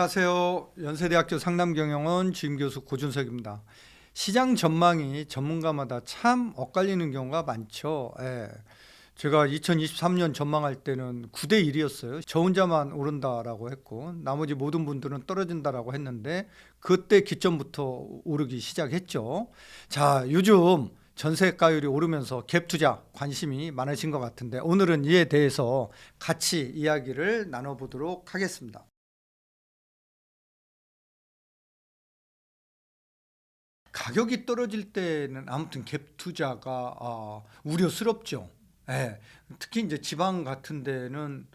안녕하세요. 연세대학교 상담경영원 주임교수 고준석입니다. 시장 전망이 전문가마다 참 엇갈리는 경우가 많죠. 예. 제가 2023년 전망할 때는 9대 1이었어요. 저 혼자만 오른다라고 했고 나머지 모든 분들은 떨어진다라고 했는데 그때 기점부터 오르기 시작했죠. 자, 요즘 전세가율이 오르면서 갭 투자 관심이 많으신 것 같은데 오늘은 이에 대해서 같이 이야기를 나눠보도록 하겠습니다. 가격이 떨어질 때는 아무튼 갭 투자가 우려스럽죠. 예. 특히 이제 지방 같은 데는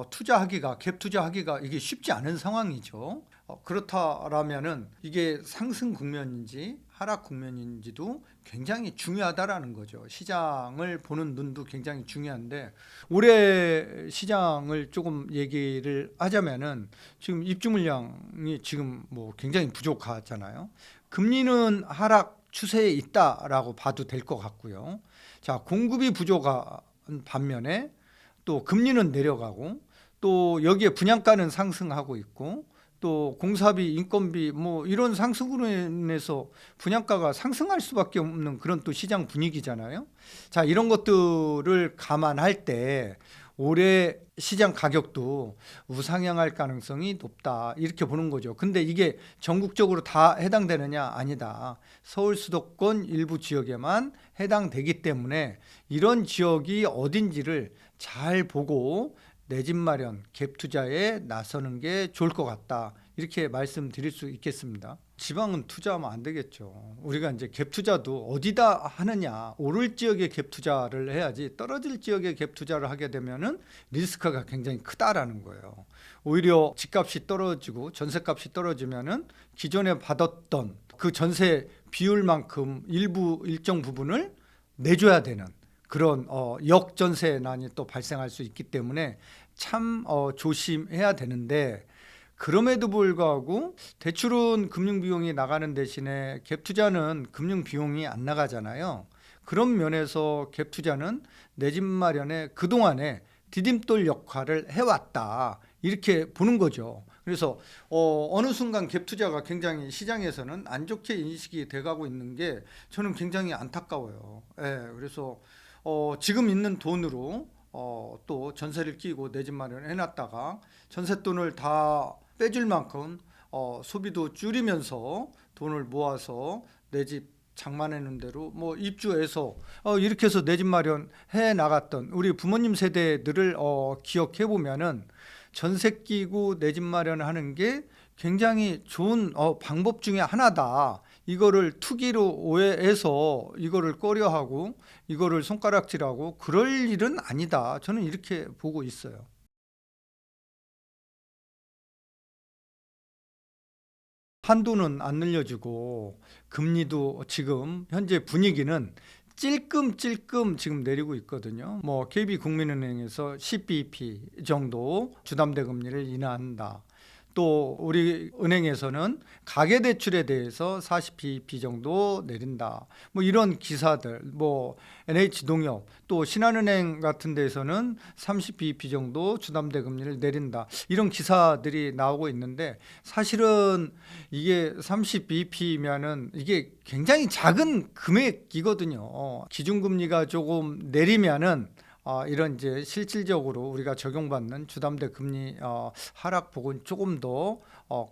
투자하기가 갭 투자하기가 이게 쉽지 않은 상황이죠. 그렇다라면은 이게 상승 국면인지 하락 국면인지도 굉장히 중요하다라는 거죠. 시장을 보는 눈도 굉장히 중요한데 올해 시장을 조금 얘기를 하자면은 지금 입주 물량이 지금 뭐 굉장히 부족하잖아요. 금리는 하락 추세에 있다라고 봐도 될 것 같고요. 자, 공급이 부족한 반면에 또 금리는 내려가고 또 여기에 분양가는 상승하고 있고 또 공사비, 인건비 뭐 이런 상승으로 인해서 분양가가 상승할 수밖에 없는 그런 또 시장 분위기잖아요. 자, 이런 것들을 감안할 때 올해 시장 가격도 우상향할 가능성이 높다 이렇게 보는 거죠. 근데 이게 전국적으로 다 해당되느냐? 아니다. 서울 수도권 일부 지역에만 해당되기 때문에 이런 지역이 어딘지를 잘 보고 내 집 마련, 갭 투자에 나서는 게 좋을 것 같다. 이렇게 말씀드릴 수 있겠습니다. 지방은 투자하면 안 되겠죠. 우리가 이제 갭 투자도 어디다 하느냐, 오를 지역에 갭 투자를 해야지 떨어질 지역에 갭 투자를 하게 되면은 리스크가 굉장히 크다라는 거예요. 오히려 집값이 떨어지고 전세값이 떨어지면은 기존에 받았던 그 전세 비율만큼 일정 부분을 내줘야 되는 그런 역전세난이 또 발생할 수 있기 때문에 참 조심해야 되는데 그럼에도 불구하고 대출은 금융비용이 나가는 대신에 갭 투자는 금융비용이 안 나가잖아요. 그런 면에서 갭 투자는 내 집 마련에 그동안에 디딤돌 역할을 해왔다 이렇게 보는 거죠. 그래서 어느 순간 갭 투자가 굉장히 시장에서는 안 좋게 인식이 돼가고 있는 게 저는 굉장히 안타까워요. 예, 그래서 지금 있는 돈으로 또 전세를 끼고 내 집 마련을 해놨다가 전세돈을 다 빼줄 만큼 소비도 줄이면서 돈을 모아서 내 집 장만하는 대로 뭐 입주해서 이렇게 해서 내 집 마련 해 나갔던 우리 부모님 세대들을 기억해 보면은 전세 끼고 내 집 마련하는 게 굉장히 좋은 방법 중에 하나다. 이거를 투기로 오해해서 이거를 꺼려하고 이거를 손가락질하고 그럴 일은 아니다. 저는 이렇게 보고 있어요. 한도는 안 늘려주고 금리도 지금 현재 분위기는 찔끔찔끔 지금 내리고 있거든요. 뭐 KB국민은행에서 10bp 정도 주담대 금리를 인하한다. 또 우리 은행에서는 가계대출에 대해서 40bp 정도 내린다. 뭐 이런 기사들, 뭐 NH농협 또 신한은행 같은 데서는 30bp 정도 주담대 금리를 내린다. 이런 기사들이 나오고 있는데 사실은 이게 30bp면은 이게 굉장히 작은 금액이거든요. 기준금리가 조금 내리면은 이런 이제 실질적으로 우리가 적용받는 주담대 금리 하락폭은 조금 더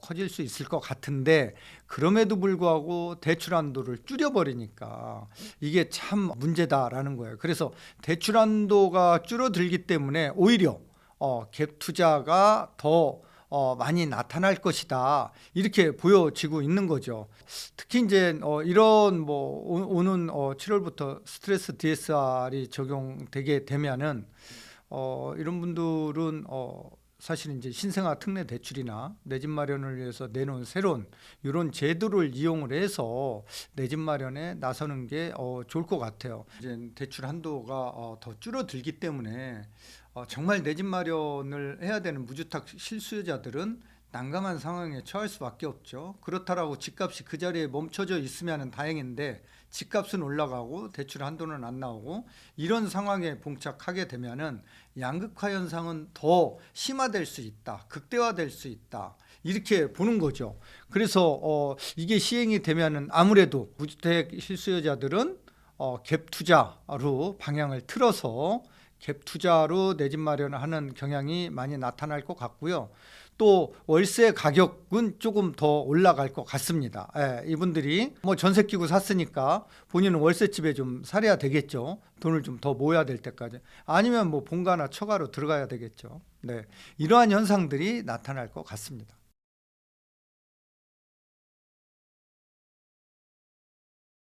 커질 수 있을 것 같은데 그럼에도 불구하고 대출 한도를 줄여버리니까 이게 참 문제다라는 거예요. 그래서 대출 한도가 줄어들기 때문에 오히려 갭 투자가 더 많이 나타날 것이다 이렇게 보여지고 있는 거죠. 특히 이제 이런 뭐 오는 7월부터 스트레스 DSR이 적용되게 되면은 이런 분들은 사실 이제 신생아 특례 대출이나 내 집 마련을 위해서 내놓은 새로운 이런 제도를 이용을 해서 내 집 마련에 나서는 게 좋을 것 같아요. 이제 대출 한도가 더 줄어들기 때문에 정말 내 집 마련을 해야 되는 무주택 실수요자들은 난감한 상황에 처할 수밖에 없죠. 그렇다라고 집값이 그 자리에 멈춰져 있으면 다행인데 집값은 올라가고 대출 한도는 안 나오고 이런 상황에 봉착하게 되면은 양극화 현상은 더 심화될 수 있다, 극대화될 수 있다, 이렇게 보는 거죠. 그래서 이게 시행이 되면은 아무래도 무주택 실수요자들은 갭 투자로 방향을 틀어서 갭 투자로 내 집 마련하는 경향이 많이 나타날 것 같고요. 또 월세 가격은 조금 더 올라갈 것 같습니다. 예, 이분들이 뭐 전세 끼고 샀으니까 본인은 월세집에 좀 살아야 되겠죠. 돈을 좀 더 모아야 될 때까지. 아니면 뭐 본가나 처가로 들어가야 되겠죠. 네, 이러한 현상들이 나타날 것 같습니다.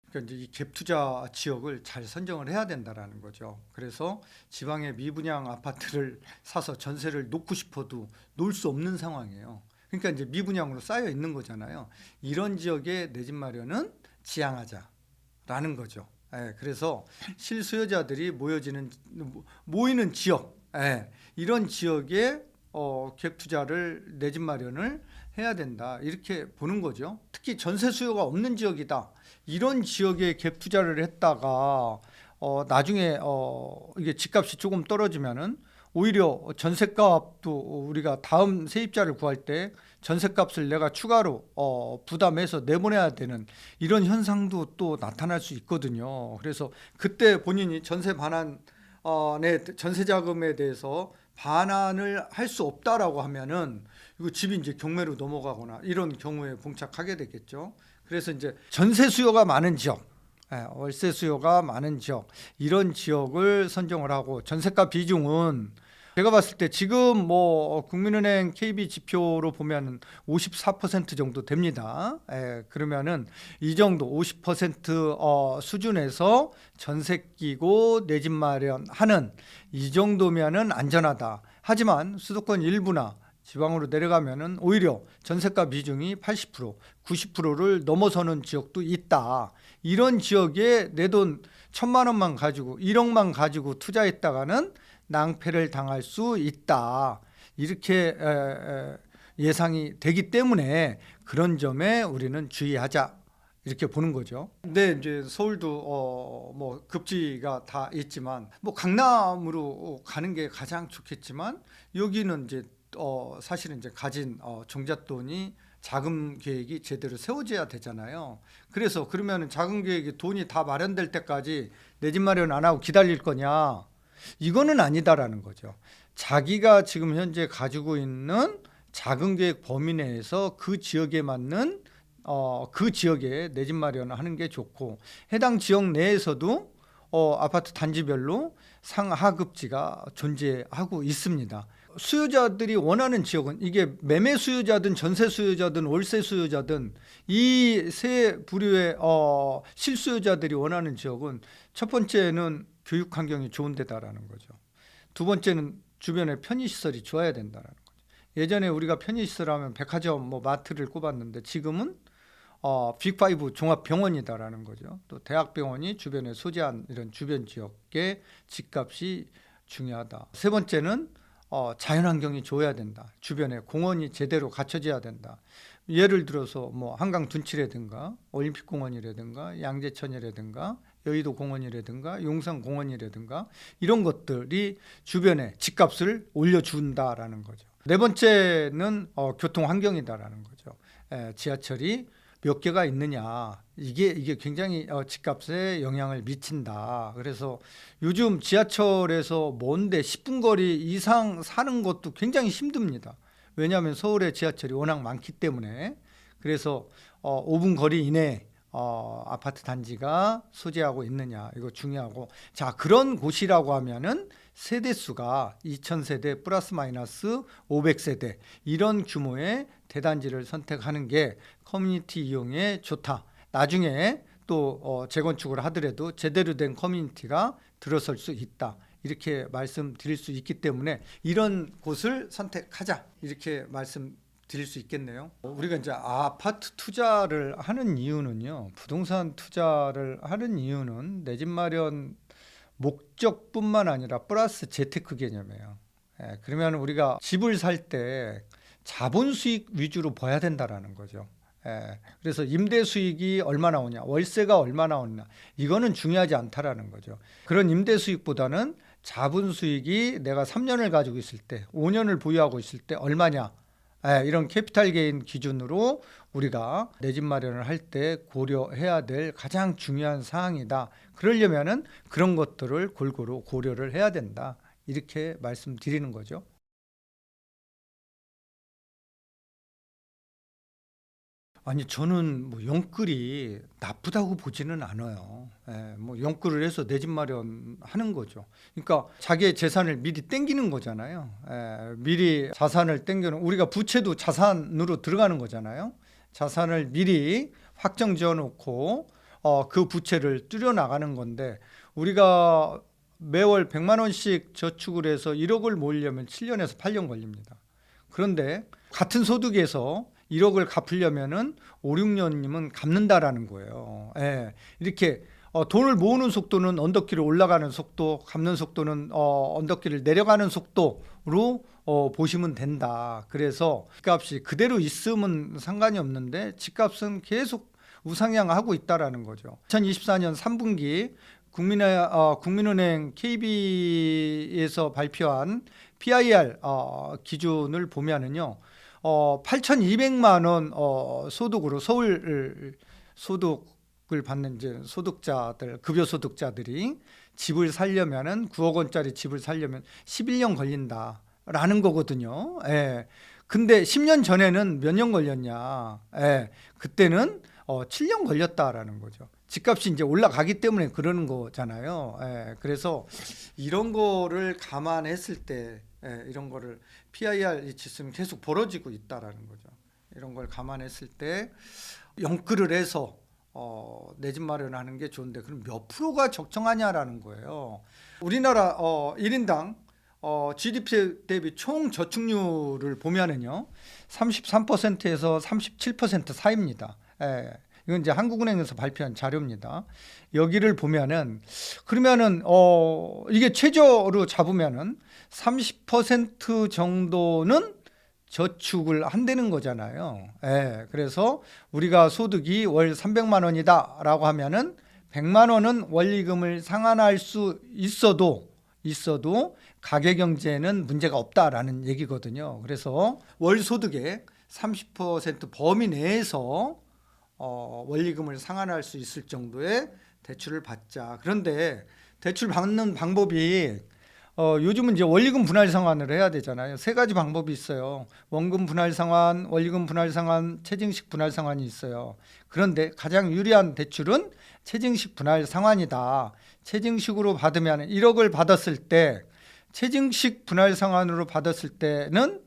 그러니까 이제 이 갭 투자 지역을 잘 선정을 해야 된다라는 거죠. 그래서 지방의 미분양 아파트를 사서 전세를 놓고 싶어도 놓을 수 없는 상황이에요. 그러니까 이제 미분양으로 쌓여 있는 거잖아요. 이런 지역에 내 집 마련은 지향하자라는 거죠. 예, 그래서 실수요자들이 모이는 지역, 예, 이런 지역에 갭 투자를 내 집 마련을 해야 된다, 이렇게 보는 거죠. 특히 전세 수요가 없는 지역이다, 이런 지역에 갭 투자를 했다가 나중에 이게 집값이 조금 떨어지면은 오히려 전세값도 우리가 다음 세입자를 구할 때 전세값을 내가 추가로 부담해서 내보내야 되는 이런 현상도 또 나타날 수 있거든요. 그래서 그때 본인이 전세 자금에 대해서 반환을 할 수 없다라고 하면은 이거 집이 이제 경매로 넘어가거나 이런 경우에 봉착하게 되겠죠. 그래서 이제 전세 수요가 많은 지역, 월세 수요가 많은 지역, 이런 지역을 선정을 하고, 전세가 비중은 제가 봤을 때 지금 뭐 국민은행 KB 지표로 보면 54% 정도 됩니다. 그러면은 이 정도 50% 수준에서 전세 끼고 내 집 마련하는 이 정도면은 안전하다. 하지만 수도권 일부나 지방으로 내려가면은 오히려 전세가 비중이 80%, 90%를 넘어서는 지역도 있다. 이런 지역에 내 돈 1,000만 원만 가지고 1억만 가지고 투자했다가는 낭패를 당할 수 있다, 이렇게 예상이 되기 때문에 그런 점에 우리는 주의하자, 이렇게 보는 거죠. 근데 이제 서울도 뭐 급지가 다 있지만 뭐 강남으로 가는 게 가장 좋겠지만, 여기는 이제 사실은 이제 가진 종잣돈이 자금 계획이 제대로 세워져야 되잖아요. 그래서 그러면은 자금 계획이 돈이 다 마련될 때까지 내 집 마련 안 하고 기다릴 거냐? 이거는 아니다라는 거죠. 자기가 지금 현재 가지고 있는 자금 계획 범위 내에서 그 지역에 맞는 그 지역에 내 집 마련을 하는 게 좋고, 해당 지역 내에서도 아파트 단지별로 상하급지가 존재하고 있습니다. 수요자들이 원하는 지역은, 이게 매매 수요자든 전세 수요자든 월세 수요자든 이 세 부류의 실수요자들이 원하는 지역은, 첫 번째는 교육 환경이 좋은 데다라는 거죠. 두 번째는 주변에 편의시설이 좋아야 된다는 거죠. 예전에 우리가 편의시설 하면 백화점, 뭐 마트를 꼽았는데 지금은 빅5 종합병원이다라는 거죠. 또 대학병원이 주변에 소재한 이런 주변 지역의 집값이 중요하다. 세 번째는 자연환경이 좋아야 된다. 주변에 공원이 제대로 갖춰져야 된다. 예를 들어서 뭐 한강 둔치라든가 올림픽공원이라든가 양재천이라든가 여의도 공원이라든가 용산 공원이라든가 이런 것들이 주변에 집값을 올려준다라는 거죠. 네 번째는 교통 환경이다라는 거죠. 지하철이 몇 개가 있느냐, 이게 굉장히 집값에 영향을 미친다. 그래서 요즘 지하철에서 먼데 10분 거리 이상 사는 것도 굉장히 힘듭니다. 왜냐하면 서울의 지하철이 워낙 많기 때문에. 그래서 5분 거리 이내에 아파트 단지가 소재하고 있느냐, 이거 중요하고, 자, 그런 곳이라고 하면은 세대수가 2000세대 플러스 마이너스 500세대 이런 규모의 대단지를 선택하는 게 커뮤니티 이용에 좋다. 나중에 또 재건축을 하더라도 제대로 된 커뮤니티가 들어설 수 있다, 이렇게 말씀드릴 수 있기 때문에 이런 곳을 선택하자, 이렇게 말씀드릴 수 있겠네요. 우리가 이제 아파트 투자를 하는 이유는요, 부동산 투자를 하는 이유는 내 집 마련 목적뿐만 아니라 플러스 재테크 개념이에요. 그러면 우리가 집을 살 때 자본 수익 위주로 봐야 된다라는 거죠. 그래서 임대 수익이 얼마 나오냐, 월세가 얼마 나오냐, 이거는 중요하지 않다라는 거죠. 그런 임대 수익보다는 자본 수익이 내가 3년을 가지고 있을 때, 5년을 보유하고 있을 때 얼마냐, 이런 캐피탈 게인 기준으로 우리가 내 집 마련을 할 때 고려해야 될 가장 중요한 사항이다. 그러려면은 그런 것들을 골고루 고려를 해야 된다. 이렇게 말씀드리는 거죠. 아니 저는 뭐 영끌이 나쁘다고 보지는 않아요. 뭐 영끌을 해서 내 집 마련하는 거죠. 그러니까 자기의 재산을 미리 땡기는 거잖아요. 미리 자산을 땡겨는, 우리가 부채도 자산으로 들어가는 거잖아요. 자산을 미리 확정 지어 놓고 그 부채를 줄여 나가는 건데, 우리가 매월 100만 원씩 저축을 해서 1억을 모으려면 7년에서 8년 걸립니다. 그런데 같은 소득에서 1억을 갚으려면은 5, 6년이면 갚는다라는 거예요. 이렇게 돈을 모으는 속도는 언덕길을 올라가는 속도, 갚는 속도는 언덕길을 내려가는 속도로 보시면 된다. 그래서 집값이 그대로 있으면 상관이 없는데 집값은 계속 우상향하고 있다라는 거죠. 2024년 3분기 국민은행 KB에서 발표한 PIR 기준을 보면은요, 8,200만 원 소득으로 서울 소득을 받는 이제 소득자들, 급여 소득자들이 집을 살려면은 9억 원짜리 집을 살려면 11년 걸린다라는 거거든요. 근데 10년 전에는 몇 년 걸렸냐? 그때는 7년 걸렸다라는 거죠. 집값이 이제 올라가기 때문에 그러는 거잖아요. 그래서 이런 거를 감안했을 때, 이런 거를 PIR 지수는 계속 벌어지고 있다라는 거죠. 이런 걸 감안했을 때 영끌을 해서 내 집 마련하는 게 좋은데, 그럼 몇 프로가 적정하냐라는 거예요. 우리나라 1인당 GDP 대비 총 저축률을 보면은요, 33%에서 37% 사이입니다. 이건 이제 한국은행에서 발표한 자료입니다. 여기를 보면은, 그러면은 이게 최저로 잡으면은 30% 정도는 저축을 한다는 거잖아요. 그래서 우리가 소득이 월 300만 원이다라고 하면은 100만 원은 원리금을 상환할 수 있어도 가계 경제에는 문제가 없다라는 얘기거든요. 그래서 월 소득의 30% 범위 내에서 원리금을 상환할 수 있을 정도의 대출을 받자. 그런데 대출 받는 방법이 요즘은 이제 원리금 분할 상환을 해야 되잖아요. 세 가지 방법이 있어요. 원금 분할 상환, 원리금 분할 상환, 체증식 분할 상환이 있어요. 그런데 가장 유리한 대출은 체증식 분할 상환이다. 체증식으로 받으면 1억을 받았을 때, 체증식 분할 상환으로 받았을 때는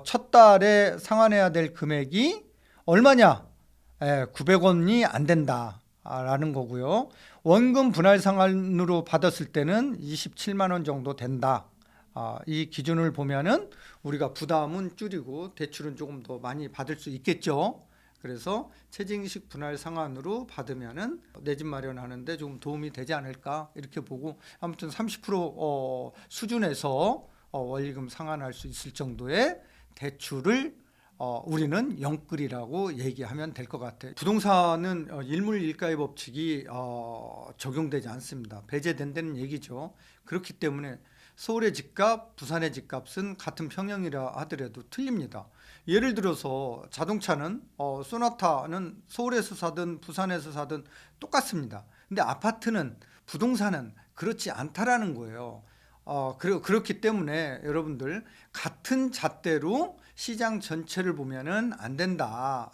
첫 달에 상환해야 될 금액이 얼마냐? 900원이 안 된다라는 거고요. 원금 분할 상환으로 받았을 때는 27만 원 정도 된다. 이 기준을 보면은 우리가 부담은 줄이고 대출은 조금 더 많이 받을 수 있겠죠. 그래서 체증식 분할 상환으로 받으면은 내 집 마련하는데 좀 도움이 되지 않을까 이렇게 보고, 아무튼 30% 수준에서 원리금 상환할 수 있을 정도의 대출을 우리는 영끌이라고 얘기하면 될 것 같아요. 부동산은 일물일가의 법칙이 적용되지 않습니다. 배제된다는 얘기죠. 그렇기 때문에 서울의 집값, 부산의 집값은 같은 평형이라 하더라도 틀립니다. 예를 들어서 자동차는 소나타는 서울에서 사든 부산에서 사든 똑같습니다. 근데 아파트는, 부동산은 그렇지 않다라는 거예요. 그렇기 때문에 여러분들 같은 잣대로 시장 전체를 보면은 안 된다.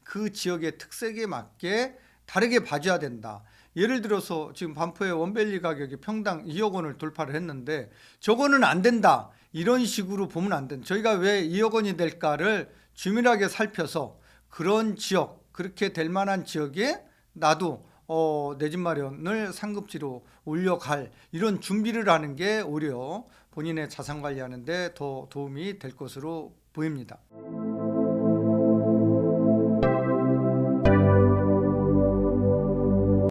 그 지역의 특색에 맞게 다르게 봐줘야 된다. 예를 들어서 지금 반포의 원밸리 가격이 평당 2억 원을 돌파를 했는데 저거는 안 된다. 이런 식으로 보면 안 된다. 저희가 왜 2억 원이 될까를 주밀하게 살펴서 그런 지역, 그렇게 될 만한 지역에 나도 내 집 마련을 상급지로 올려갈 이런 준비를 하는 게 오히려 본인의 자산 관리하는 데 더 도움이 될 것으로 보입니다.